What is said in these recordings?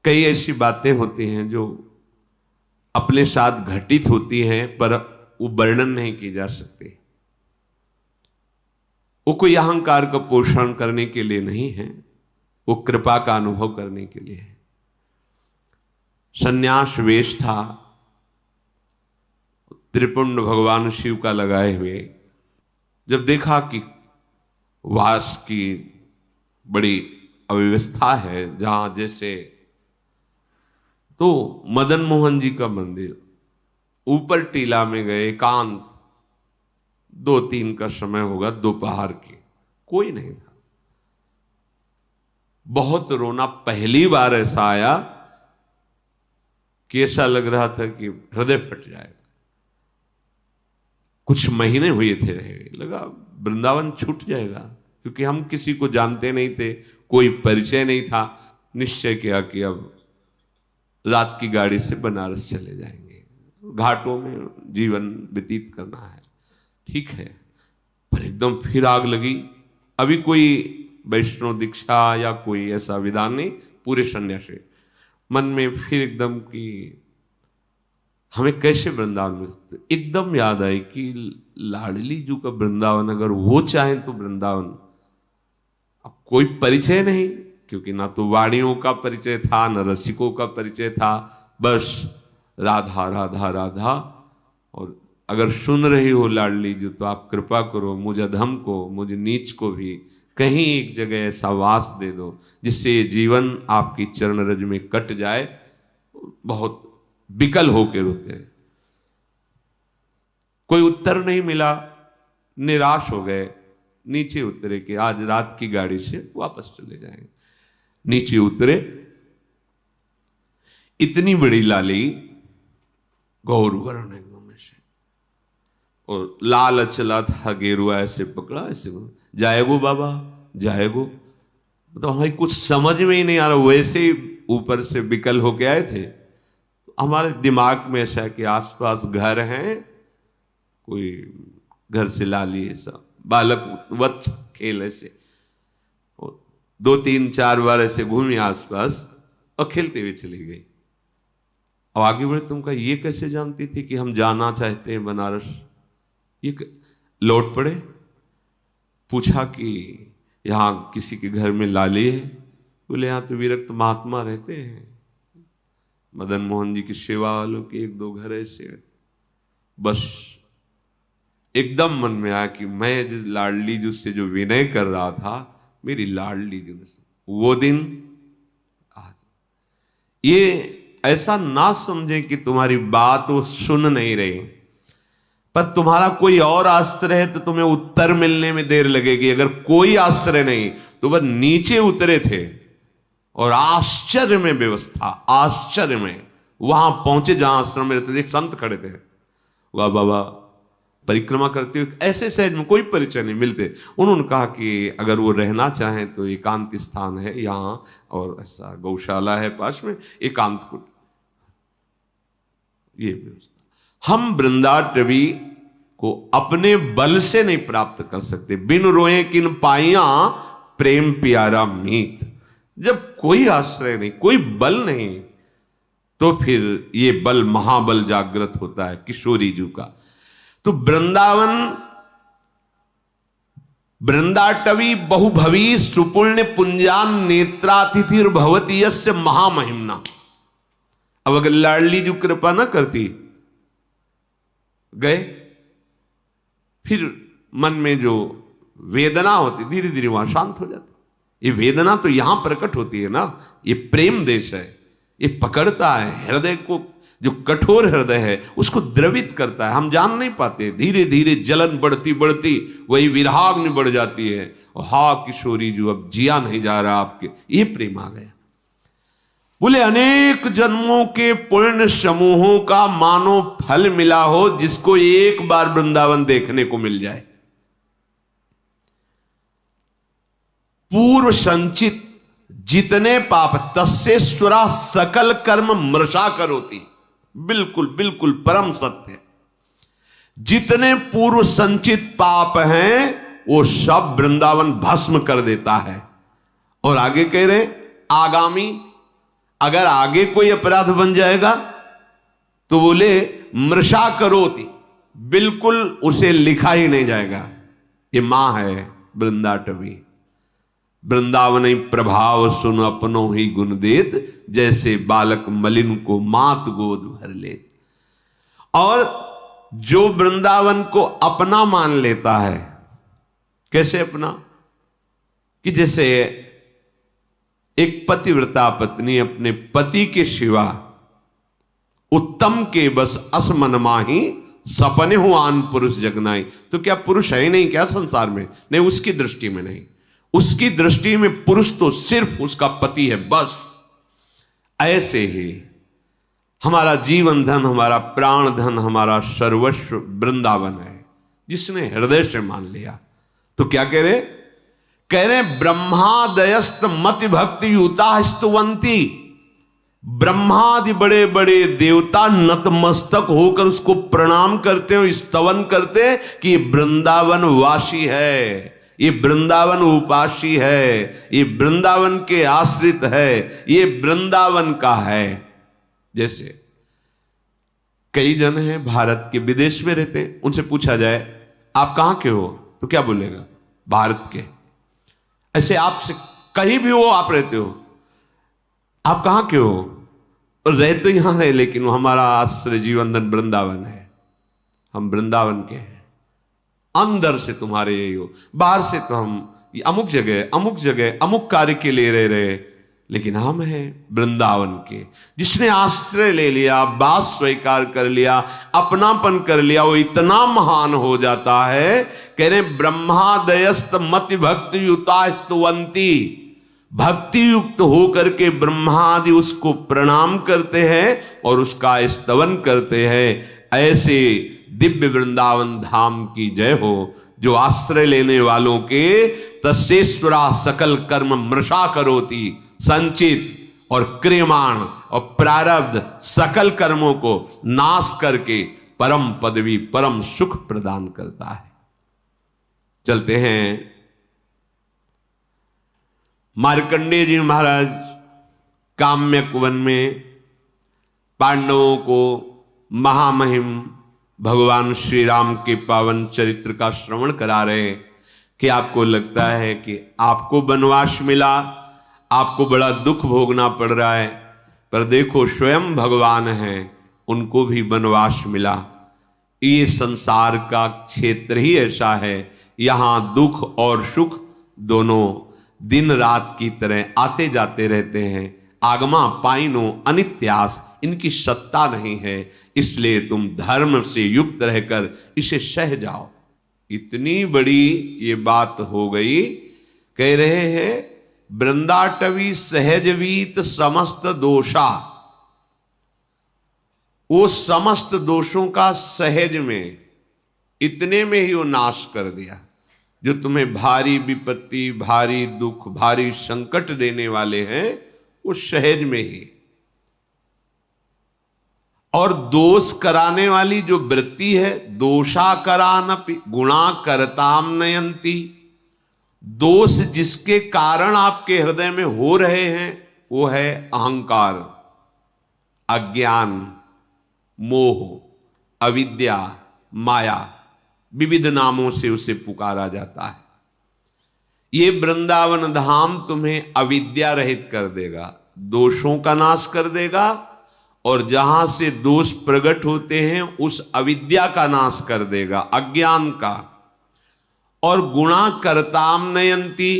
कई ऐसी बातें होती हैं जो अपने साथ घटित होती हैं पर वो वर्णन नहीं की जा सकती। वो कोई अहंकार का पोषण करने के लिए नहीं है, वो कृपा का अनुभव करने के लिए है। सन्यास वेश था, त्रिपुंड भगवान शिव का लगाए हुए। जब देखा कि वास की बड़ी अव्यवस्था है जहां जैसे, तो मदन मोहन जी का मंदिर ऊपर टीला में गए, एकांत, 2-3 का समय होगा, दोपहर के, कोई नहीं था। बहुत रोना, पहली बार ऐसा आया कि ऐसा लग रहा था कि हृदय फट जाएगा। कुछ महीने हुए थे रहे, लगा वृंदावन छूट जाएगा, क्योंकि हम किसी को जानते नहीं थे, कोई परिचय नहीं था। निश्चय किया कि अब रात की गाड़ी से बनारस चले जाएंगे, घाटों में जीवन व्यतीत करना है, ठीक है। पर एकदम फिर आग लगी। अभी कोई वैष्णव दीक्षा या कोई ऐसा विधान नहीं, पूरे सन्यासी मन में फिर एकदम कि हमें कैसे वृंदावन में, एकदम याद आई कि लाडली जी का वृंदावन, अगर वो चाहें तो वृंदावन। अब कोई परिचय नहीं, क्योंकि ना तो वाणियों का परिचय था, न रसिकों का परिचय था, बस राधा राधा राधा। और अगर सुन रही हो लाडली जी तो आप कृपा करो, मुझ अधम को, मुझ नीच को भी कहीं एक जगह ऐसा वास दे दो जिससे ये जीवन आपकी चरण रज में कट जाए। बहुत विकल होकर रुके, कोई उत्तर नहीं मिला, निराश हो गए। नीचे उतरे कि आज रात की गाड़ी से वापस चले जाएंगे। नीचे उतरे, इतनी बड़ी लाली, गौर वर्ण एकदम ऐसे, और लाल चला था, गेरुआ ऐसे पकड़ा, ऐसे जाएगो बाबा जाएगो। तो हमें कुछ समझ में ही नहीं आ रहा, वैसे ही ऊपर से विकल होके आए थे। हमारे दिमाग में ऐसा है कि आसपास घर हैं, कोई घर से लाली ऐसा बालक वत्स खेल ऐसे, 2-3-4 बार ऐसे घूमी आसपास और खेलते हुए चली गई। अब आगे बढ़े, तुम कहा ये कैसे जानती थी कि हम जाना चाहते हैं बनारस? ये लौट पड़े, पूछा कि यहाँ किसी के घर में लाली है? बोले यहाँ तो विरक्त महात्मा रहते हैं, मदन मोहन जी की सेवा वालों के 1-2 घर ऐसे। बस एकदम मन में आया कि मैं लाडली जी से जो विनय कर रहा था, मेरी लाडली जी ने वो दिन आज। ये ऐसा ना समझे कि तुम्हारी बात वो सुन नहीं रही, पर तुम्हारा कोई और आश्रय है तो तुम्हें उत्तर मिलने में देर लगेगी। अगर कोई आश्रय नहीं तो वह नीचे उतरे थे और आश्चर्य में व्यवस्था, आश्चर्य में वहां पहुंचे जहां आश्रम में रहते थे। एक संत खड़े थे, वाह बाबा परिक्रमा करते हुए, ऐसे सहज में कोई परिचय नहीं मिलते। उन्होंने कहा कि अगर वो रहना चाहें तो एकांत स्थान है यहाँ, और ऐसा गौशाला है पास में, एकांत कुट, ये व्यवस्था। हम वृंदाटवी को अपने बल से नहीं प्राप्त कर सकते। बिन रोए किन पाइया प्रेम प्यारा मीत। जब कोई आश्रय नहीं, कोई बल नहीं, तो फिर ये बल महाबल जागृत होता है किशोरी जी का। तो वृंदावन, वृंदाटवी बहुभवी सुपुण्य पुंजान नेत्रातिथिर भवती यस्य महामहिमना। अब अगर लाडली जी कृपा ना करती, गए, फिर मन में जो वेदना होती धीरे धीरे वहां शांत हो जाती। ये वेदना तो यहां प्रकट होती है ना, ये प्रेम देश है, ये पकड़ता है हृदय को, जो कठोर हृदय है उसको द्रवित करता है। हम जान नहीं पाते, धीरे धीरे जलन बढ़ती बढ़ती वही विराग्नि बढ़ जाती है। और हा किशोरी जो अब जिया नहीं जा रहा आपके, ये प्रेम आ गया। बोले अनेक जन्मों के पुण्य समूहों का मानो फल मिला हो जिसको एक बार वृंदावन देखने को मिल जाए। पूर्व संचित जितने पाप तस्सेश्वरा सकल कर्म मृषा करोति। बिल्कुल बिल्कुल परम सत्य। जितने पूर्व संचित पाप हैं वो सब वृंदावन भस्म कर देता है। और आगे कह रहे आगामी, अगर आगे कोई अपराध बन जाएगा तो बोले मृषा करोति, बिल्कुल उसे लिखा ही नहीं जाएगा। ये मां है वृंदाटवी। वृंदावन प्रभाव सुन अपनो ही गुण देत, जैसे बालक मलिन को मात गोद भर लेत। और जो वृंदावन को अपना मान लेता है, कैसे अपना, कि जैसे एक पतिव्रता पत्नी अपने पति के सिवा उत्तम के बस असमन माही, सपने हो आन पुरुष जगनाई। तो क्या पुरुष है ही नहीं क्या संसार में? नहीं, उसकी दृष्टि में नहीं। उसकी दृष्टि में पुरुष तो सिर्फ उसका पति है, बस। ऐसे ही हमारा जीवन धन, हमारा प्राण धन, हमारा सर्वस्व वृंदावन है, जिसने हृदय से मान लिया। तो क्या कह रहे ब्रह्मादयस्त मति भक्ति युता स्तुवंती। ब्रह्मादि बड़े बड़े देवता नतमस्तक होकर उसको प्रणाम करते हो, स्तवन करते कि ये वृंदावन वासी है, ये वृंदावन उपासी है, ये वृंदावन के आश्रित है, ये वृंदावन का है। जैसे कई जन हैं भारत के विदेश में रहते हैं, उनसे पूछा जाए आप कहां के हो तो क्या बोलेगा? भारत के। ऐसे आपसे कहीं भी हो, आप रहते हो, आप कहां के हो? रह तो यहां है, लेकिन हमारा आश्रय जीवन धन वृंदावन है, हम वृंदावन के हैं। अंदर से तुम्हारे यही हो, बाहर से तो हम अमुक जगह अमुक कार्य के लिए रह रहे, लेकिन हम हैं वृंदावन के। जिसने आश्रय ले लिया, बात स्वीकार कर लिया, अपनापन कर लिया, वो इतना महान हो जाता है। कह रहे ब्रह्मादयस्त मति भक्ति युता स्तुवंती। भक्ति युक्त होकर के ब्रह्मादि उसको प्रणाम करते हैं और उसका स्तवन करते हैं। ऐसे दिव्य वृंदावन धाम की जय हो, जो आश्रय लेने वालों के तस्सेश्वरा सकल कर्म मृषा करोति। संचित और क्रियमाण और प्रारब्ध सकल कर्मों को नाश करके परम पदवी, परम सुख प्रदान करता है। चलते हैं मार्कंडेय जी महाराज काम्यक वन में पांडवों को महामहिम भगवान श्री राम के पावन चरित्र का श्रवण करा रहे कि आपको लगता है कि आपको वनवास मिला, आपको बड़ा दुख भोगना पड़ रहा है, पर देखो स्वयं भगवान हैं, उनको भी वनवास मिला। ये संसार का क्षेत्र ही ऐसा है, यहां दुख और सुख दोनों दिन रात की तरह आते जाते रहते हैं। आगमा पाइनो अनित्यास, इनकी सत्ता नहीं है, इसलिए तुम धर्म से युक्त रहकर इसे सह जाओ। इतनी बड़ी ये बात हो गई। कह रहे हैं वृंदाटवी सहजवीत समस्त दोषा। वो समस्त दोषों का सहज में, इतने में ही वो नाश कर दिया। जो तुम्हें भारी विपत्ति, भारी दुख, भारी संकट देने वाले हैं, वो सहज में ही। और दोष कराने वाली जो वृत्ति है, दोषा करानपि गुणा करताम नयंती। दोष जिसके कारण आपके हृदय में हो रहे हैं, वो है अहंकार, अज्ञान, मोह, अविद्या, माया। विविध नामों से उसे पुकारा जाता है। ये वृंदावन धाम तुम्हें अविद्या रहित कर देगा, दोषों का नाश कर देगा, और जहां से दोष प्रकट होते हैं उस अविद्या का नाश कर देगा, अज्ञान का। और गुणा करताम नयंती,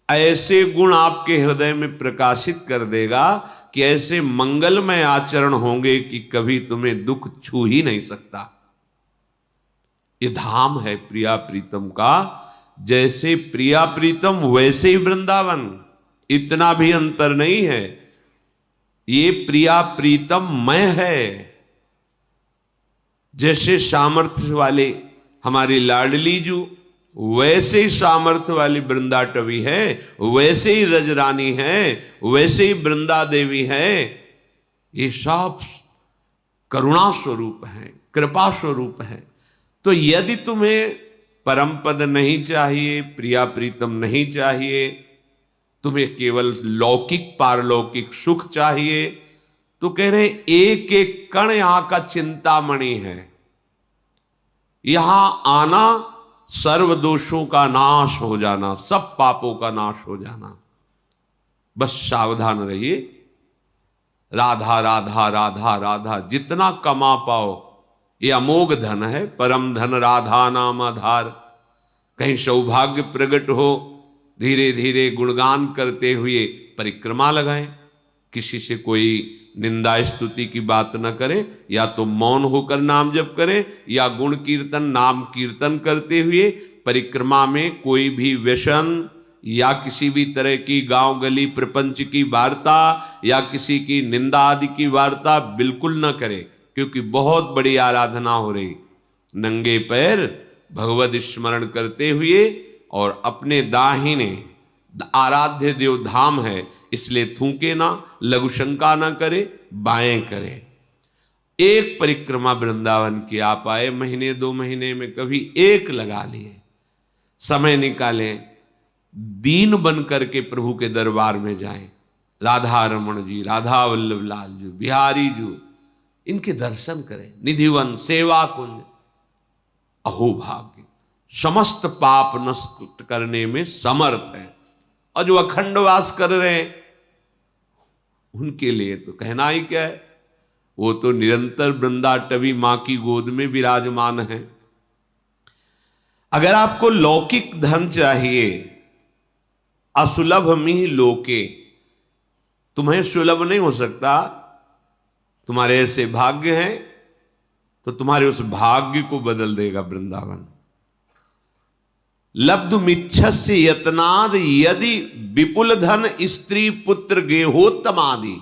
ऐसे गुण आपके हृदय में प्रकाशित कर देगा कि ऐसे मंगलमय आचरण होंगे कि कभी तुम्हें दुख छू ही नहीं सकता। ये धाम है प्रिया प्रीतम का। जैसे प्रिया प्रीतम वैसे ही वृंदावन, इतना भी अंतर नहीं है। ये प्रिया प्रीतम मय है। जैसे सामर्थ्य वाले हमारी लाडली जू, वैसे ही सामर्थ्य वाली वृंदाटवी है, वैसे ही रजरानी है, वैसे ही वृंदा देवी है। ये सब करुणा स्वरूप है, कृपा स्वरूप है। तो यदि तुम्हें परम पद नहीं चाहिए, प्रिया प्रीतम नहीं चाहिए, तुम्हें केवल लौकिक पारलौकिक सुख चाहिए, तो कह रहे एक एक कण यहां का चिंतामणि है। यहां आना सर्व दोषों का नाश हो जाना, सब पापों का नाश हो जाना। बस सावधान रहिए, राधा राधा राधा राधा जितना कमा पाओ ये अमोघ धन है, परम धन राधा नाम आधार। कहीं सौभाग्य प्रकट हो, धीरे धीरे गुणगान करते हुए परिक्रमा लगाएं, किसी से कोई निंदा स्तुति की बात न करें, या तो मौन होकर नाम जप करें या गुण कीर्तन नाम कीर्तन करते हुए परिक्रमा में कोई भी व्यसन या किसी भी तरह की गांव गली प्रपंच की वार्ता या किसी की निंदा आदि की वार्ता बिल्कुल न करें, क्योंकि बहुत बड़ी आराधना हो रही। नंगे पैर भगवत स्मरण करते हुए, और अपने दाहिने आराध्य देव धाम है इसलिए थूके ना, लघु शंका ना करे, बाएं करे। एक परिक्रमा वृंदावन की आप आए, महीने 2 महीने में कभी एक लगा लिए, समय निकालें, दीन बन करके प्रभु के दरबार में जाएं। राधा रमण जी, राधा वल्लभ लाल जी, बिहारी जी, इनके दर्शन करें। निधिवन सेवा कुंज, अहो भाग्य, समस्त पाप नष्ट करने में समर्थ है। और जो अखंड वास कर रहे हैं उनके लिए तो कहना ही क्या है, वो तो निरंतर वृंदाटवी मां की गोद में विराजमान है। अगर आपको लौकिक धन चाहिए, असुलभ मिह लोके, तुम्हें सुलभ नहीं हो सकता, तुम्हारे ऐसे भाग्य हैं तो तुम्हारे उस भाग्य को बदल देगा वृंदावन। लब्धुमिच्छस्य यत्नाद यदि विपुल धन स्त्री पुत्र गेहोत्तमादि,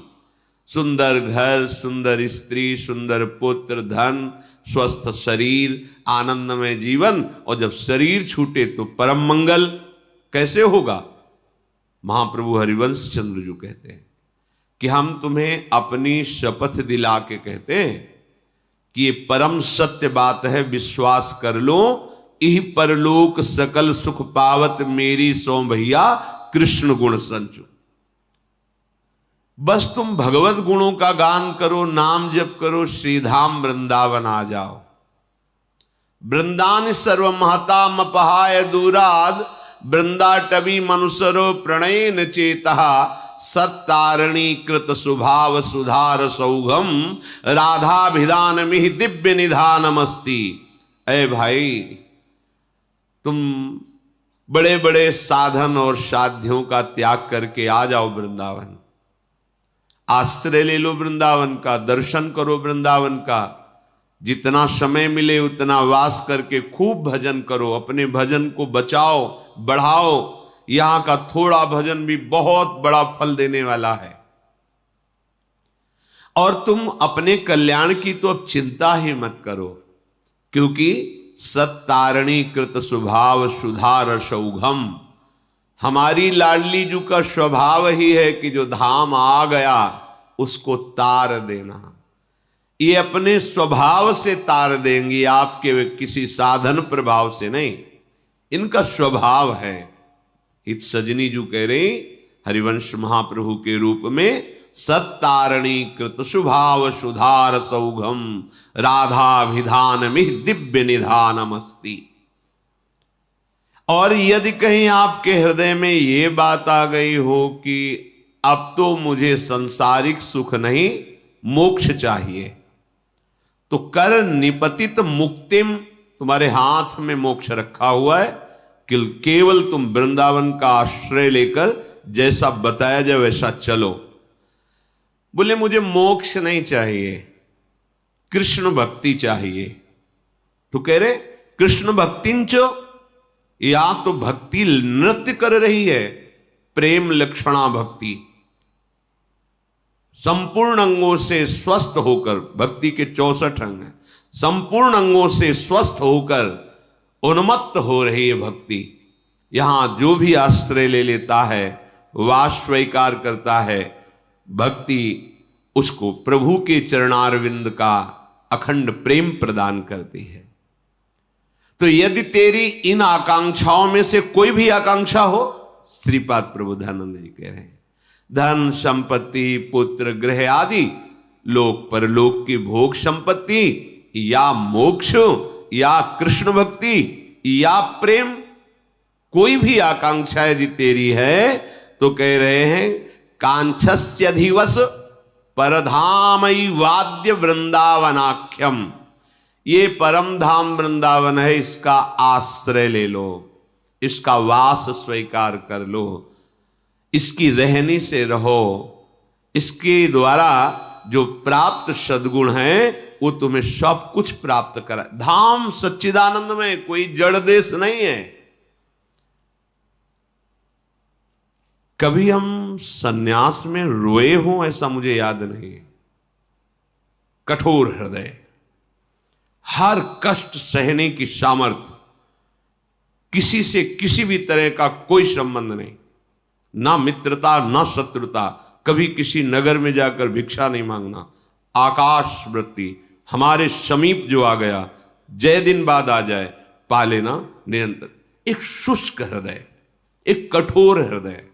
सुंदर घर, सुंदर स्त्री, सुंदर पुत्र, धन, स्वस्थ शरीर, आनंदमय जीवन, और जब शरीर छूटे तो परम मंगल कैसे होगा। महाप्रभु हरिवंश चंद्र जी कहते हैं कि हम तुम्हें अपनी शपथ दिला के कहते हैं कि ये परम सत्य बात है, विश्वास कर लो, इह परलोक सकल सुख पावत मेरी सो भैया कृष्ण गुण संचु। बस तुम भगवत गुणों का गान करो, नाम जप करो, श्रीधाम वृंदावन आ जाओ। वृंदान सर्व महता मपहाय दूराद, वृंदाटवी मनुसरो प्रणयन चेता, सत्तारणी कृत सुभाव सुधार सौघम, राधाभिधान मिहि दिव्य निधानमस्ति। ऐ भाई, तुम बड़े बड़े साधन और साध्यों का त्याग करके आ जाओ वृंदावन, आश्रय ले लो वृंदावन का, दर्शन करो वृंदावन का। जितना समय मिले उतना वास करके खूब भजन करो, अपने भजन को बचाओ, बढ़ाओ। यहां का थोड़ा भजन भी बहुत बड़ा फल देने वाला है। और तुम अपने कल्याण की तो अब चिंता ही मत करो, क्योंकि सत्तारणी कृत स्वभाव सुधार सौघम, हमारी लाडली जू का स्वभाव ही है कि जो धाम आ गया उसको तार देना। ये अपने स्वभाव से तार देंगी, आपके किसी साधन प्रभाव से नहीं, इनका स्वभाव है। इत सजनी जू कह रहे हरिवंश महाप्रभु के रूप में, सत्तारणी कृत स्वभाव सुधार सौघम, राधाभिधान मिह दिव्य निधानमस्ति। और यदि कहीं आपके हृदय में ये बात आ गई हो कि अब तो मुझे सांसारिक सुख नहीं, मोक्ष चाहिए, तो कर निपतित मुक्तिम, तुम्हारे हाथ में मोक्ष रखा हुआ है, केवल तुम वृंदावन का आश्रय लेकर जैसा बताया जाए वैसा चलो। बोले मुझे मोक्ष नहीं चाहिए, कृष्ण भक्ति चाहिए। तो कह रहे कृष्ण भक्तिंच, या तो भक्ति नृत्य कर रही है, प्रेम लक्षणा भक्ति, संपूर्ण अंगों से स्वस्थ होकर, भक्ति के 64 अंग हैं, संपूर्ण अंगों से स्वस्थ होकर उन्मत्त हो रही है भक्ति। यहां जो भी आश्रय ले लेता है, वास स्वीकार करता है, भक्ति उसको प्रभु के चरणारविंद का अखंड प्रेम प्रदान करती है। तो यदि तेरी इन आकांक्षाओं में से कोई भी आकांक्षा हो, श्रीपाद प्रबोधानंद जी कह रहे हैं। धन संपत्ति पुत्र गृह आदि लोक परलोक की भोग संपत्ति या मोक्ष या कृष्ण भक्ति या प्रेम, कोई भी आकांक्षा यदि तेरी है तो कह रहे हैं कांक्षस्यधिवस परधामई वाद्य वृंदावनाख्यम, ये परम धाम वृंदावन है, इसका आश्रय ले लो, इसका वास स्वीकार कर लो, इसकी रहनी से रहो, इसके द्वारा जो प्राप्त सद्गुण है वो तुम्हें सब कुछ प्राप्त करा। धाम सच्चिदानंद में कोई जड़ देश नहीं है। कभी हम सन्यास में रोए हों ऐसा मुझे याद नहीं। कठोर हृदय, हर कष्ट सहने की सामर्थ्य, किसी से किसी भी तरह का कोई संबंध नहीं, ना मित्रता ना शत्रुता, कभी किसी नगर में जाकर भिक्षा नहीं मांगना, आकाश वृत्ति, हमारे समीप जो आ गया जय दिन बाद आ जाए पा लेना निरंतर। एक शुष्क हृदय, एक कठोर हृदय,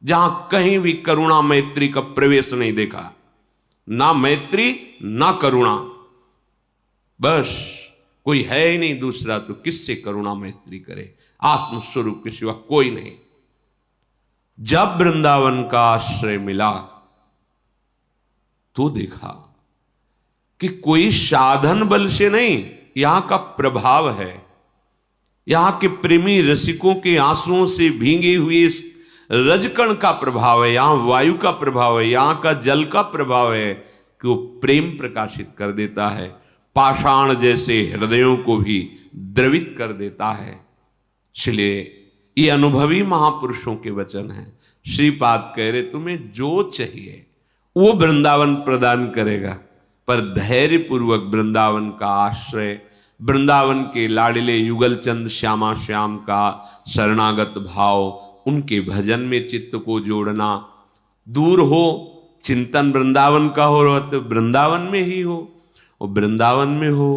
जहां कहीं भी करुणा मैत्री का प्रवेश नहीं देखा, ना मैत्री ना करुणा, बस कोई है ही नहीं दूसरा तो किससे करुणा मैत्री करे, आत्मस्वरूप के सिवा कोई नहीं। जब वृंदावन का आश्रय मिला तो देखा कि कोई साधन बल से नहीं, यहां का प्रभाव है, यहां के प्रेमी रसिकों के आंसुओं से भींगे हुए इस रजकण का प्रभाव है, यहां वायु का प्रभाव है, यहां का जल का प्रभाव है कि वो प्रेम प्रकाशित कर देता है, पाषाण जैसे हृदयों को भी द्रवित कर देता है। इसलिए ये अनुभवी महापुरुषों के वचन हैं। श्रीपाद कह रहे तुम्हें जो चाहिए वो वृंदावन प्रदान करेगा, पर धैर्य पूर्वक वृंदावन का आश्रय, वृंदावन के लाडले युगल चंद श्यामा श्याम का शरणागत भाव, उनके भजन में चित्त को जोड़ना, दूर हो चिंतन वृंदावन का हो तो वृंदावन में ही हो, और वृंदावन में हो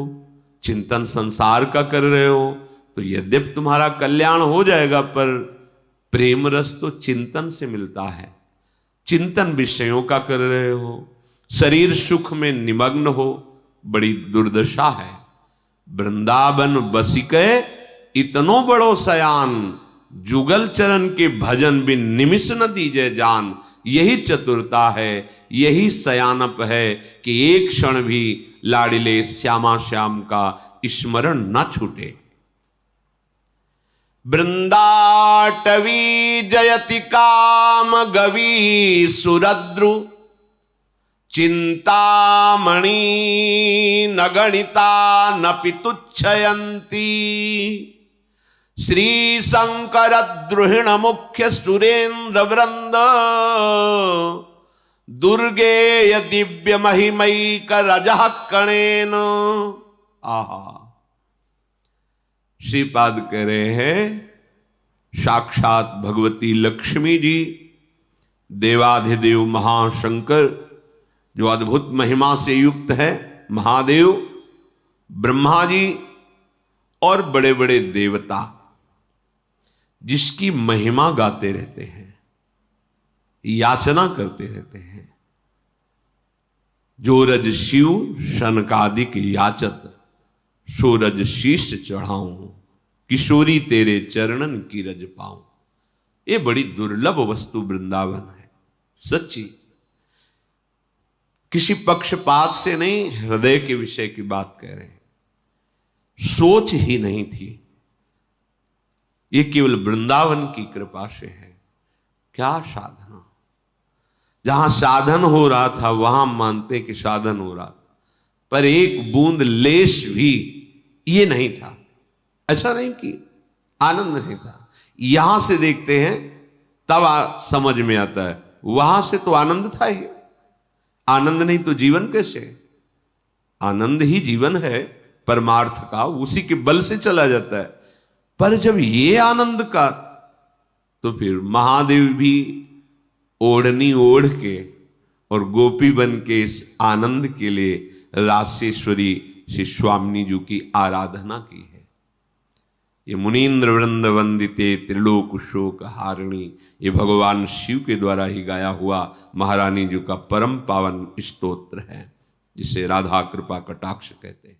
चिंतन संसार का कर रहे हो तो यद्यपि तुम्हारा कल्याण हो जाएगा, पर प्रेम रस तो चिंतन से मिलता है। चिंतन विषयों का कर रहे हो, शरीर सुख में निमग्न हो, बड़ी दुर्दशा है। वृंदावन बसिके इतनो बड़ो सयान, जुगल चरण के भजन बिन निमिष न दीजे जान। यही चतुरता है, यही सयानप है कि एक क्षण भी लाडिले श्यामा श्याम का स्मरण न छूटे। वृंदाटवी जयति काम गवी सुरद्रु, चिंतामणि न गणिता न पितुच्छयंती। श्री शंकर द्रुहिण मुख्य सुरेंद्र वृंद, दुर्गेय दिव्य महिमैक रजः कणेन। आहा, श्रीपाद कह रहे हैं साक्षात भगवती लक्ष्मी जी, देवाधिदेव महाशंकर जो अद्भुत महिमा से युक्त है, महादेव, ब्रह्मा जी और बड़े बड़े देवता जिसकी महिमा गाते रहते हैं, याचना करते रहते हैं। जो रज शिव शनकादिक याचत, सो रज शीश चढ़ाऊं, किशोरी तेरे चरणन की रज पाऊं। ये बड़ी दुर्लभ वस्तु वृंदावन है, सच्ची। किसी पक्षपात से नहीं, हृदय के विषय की बात कह रहे हैं। सोच ही नहीं थी, ये केवल वृंदावन की कृपा से है। क्या साधना, जहां साधन हो रहा था वहां मानते कि साधन हो रहा था, पर एक बूंद लेश भी ये नहीं था। अच्छा नहीं कि आनंद नहीं था। यहां से देखते हैं तब समझ में आता है, वहां से तो आनंद था ही। आनंद नहीं तो जीवन कैसे? आनंद ही जीवन है परमार्थ का, उसी के बल से चला जाता है। पर जब ये आनंद का, तो फिर महादेव भी ओढ़नी ओढ़ के और गोपी बन के इस आनंद के लिए रासेश्वरी श्री स्वामिनी जी की आराधना की है। ये मुनीन्द्र वृंद वंदिते त्रिलोक शोक हारिणी, ये भगवान शिव के द्वारा ही गाया हुआ महारानी जी का परम पावन स्तोत्र है, जिसे राधा कृपा कटाक्ष कहते हैं।